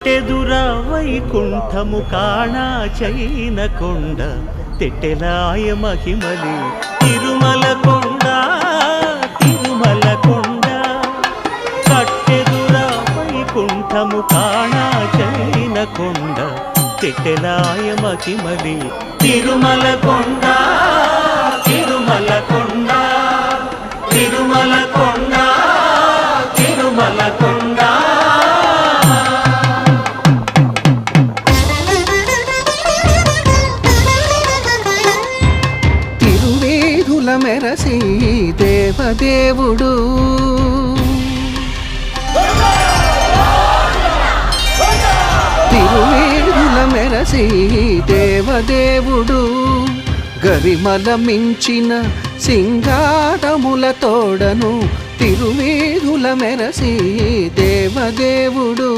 ఎదురా వైకుంఠము కాణా చైన కొండ తెట్టెలాయ మహిమలి తిరుమల కొండ తిరుమల కొండ కట్టెదురా వైకుంఠము కాణా చైన కొండ తెట్టెలాయ మహిమలి తిరుమల కొండ తిరుమల కొండ తిరుమల కొండ తిరుమల కొండ మెరసి దేవదేవుడు తిరువేదుల మెరసి దేవదేవుడు గరిమల మించిన సింగారముల తోడను తిరువేదుల మెరసి దేవదేవుడు